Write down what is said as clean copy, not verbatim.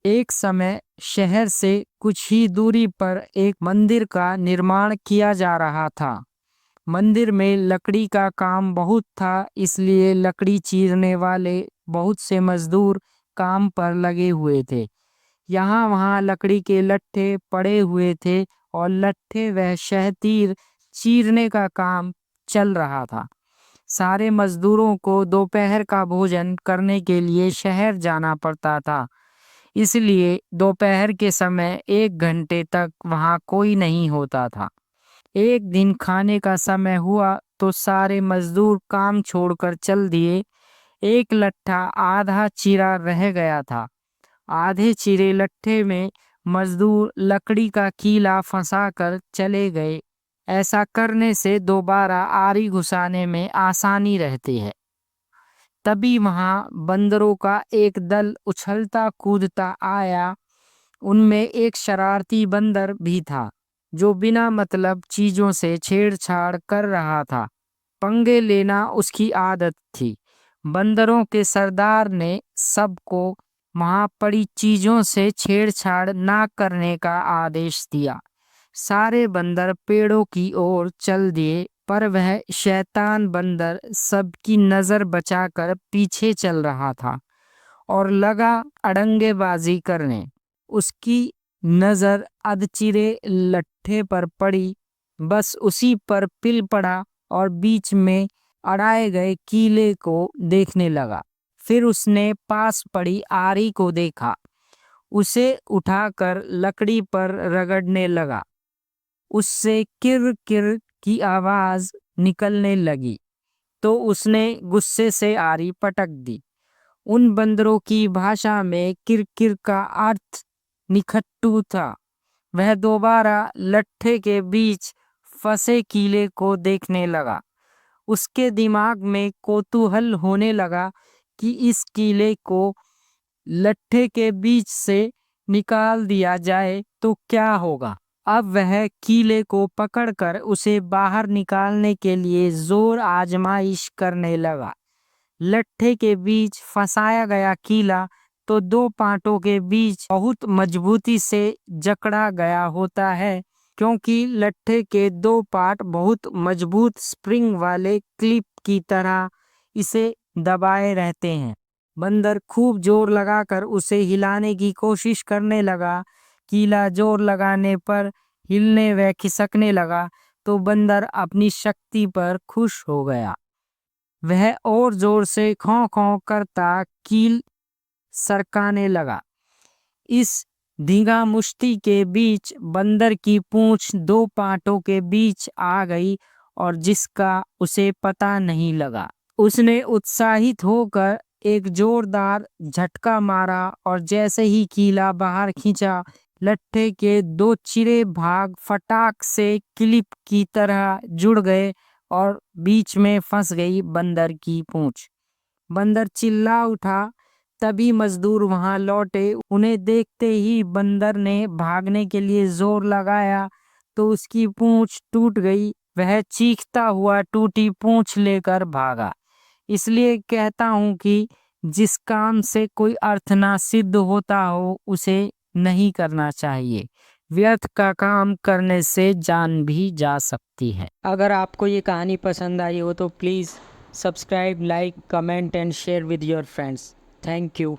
एक समय शहर से कुछ ही दूरी पर एक मंदिर का निर्माण किया जा रहा था। मंदिर में लकड़ी का काम बहुत था, इसलिए लकड़ी चीरने वाले बहुत से मजदूर काम पर लगे हुए थे। यहाँ वहाँ लकड़ी के लट्ठे पड़े हुए थे और लट्ठे व शहतीर चीरने का काम चल रहा था। सारे मजदूरों को दोपहर का भोजन करने के लिए शहर जाना पड़ता था, इसलिए दोपहर के समय 1 घंटे तक वहाँ कोई नहीं होता था। एक दिन खाने का समय हुआ तो सारे मजदूर काम छोड़कर चल दिए। एक लट्ठा आधा चिरा रह गया था। आधे चिरे लट्ठे में मजदूर लकड़ी का कीला फंसाकर चले गए। ऐसा करने से दोबारा आरी घुसाने में आसानी रहती है। तभी वहां बंदरों का एक दल उछलता कूदता आया। उनमें एक शरारती बंदर भी था, जो बिना मतलब चीजों से छेड़छाड़ कर रहा था। पंगे लेना उसकी आदत थी। बंदरों के सरदार ने सबको वहां पड़ी चीजों से छेड़छाड़ ना करने का आदेश दिया। सारे बंदर पेड़ों की ओर चल दिए, पर वह शैतान बंदर सबकी नजर बचाकर पीछे चल रहा था और लगा अड़ंगेबाजी करने। उसकी नजर अधचिरे लट्ठे पर पड़ी। बस उसी पर पिल पड़ा और बीच में अड़ाए गए कीले को देखने लगा। फिर उसने पास पड़ी आरी को देखा। उसे उठाकर लकड़ी पर रगड़ने लगा। उससे किर किर की आवाज निकलने लगी, तो उसने गुस्से से आरी पटक दी। उन बंदरों की भाषा में किरकिर का अर्थ निखट्टू था। वह दोबारा लट्ठे के बीच फंसे कीले को देखने लगा। उसके दिमाग में कौतूहल होने लगा कि इस कीले को लट्ठे के बीच से निकाल दिया जाए तो क्या होगा। अब वह कीले को पकड़कर उसे बाहर निकालने के लिए जोर आजमाइश करने लगा। लट्ठे के बीच फंसाया गया कीला तो दो पांटों के बीच बहुत मजबूती से जकड़ा गया होता है, क्योंकि लट्ठे के दो पार्ट बहुत मजबूत स्प्रिंग वाले क्लिप की तरह इसे दबाए रहते हैं। बंदर खूब जोर लगाकर उसे हिलाने की कोशिश करने लगा। कीला जोर लगाने पर हिलने व खिसकने लगा, तो बंदर अपनी शक्ति पर खुश हो गया। वह और जोर से खौं खौं करता कील सरकाने लगा। इस धींगा मुश्ती के बीच बंदर की पूंछ दो पांटों के बीच आ गई और जिसका उसे पता नहीं लगा। उसने उत्साहित होकर एक जोरदार झटका मारा और जैसे ही कीला बाहर खींचा, लट्ठे के दो चिरे भाग फटाक से क्लिप की तरह जुड़ गए और बीच में फंस गई बंदर की पूंछ। बंदर चिल्ला उठा। तभी मजदूर वहां लौटे। उन्हें देखते ही बंदर ने भागने के लिए जोर लगाया तो उसकी पूंछ टूट गई। वह चीखता हुआ टूटी पूंछ लेकर भागा। इसलिए कहता हूं कि जिस काम से कोई अर्थ ना सिद्ध होता हो उसे नहीं करना चाहिए। व्यर्थ का काम करने से जान भी जा सकती है। अगर आपको ये कहानी पसंद आई हो तो please subscribe, like, comment and share with your friends. Thank you.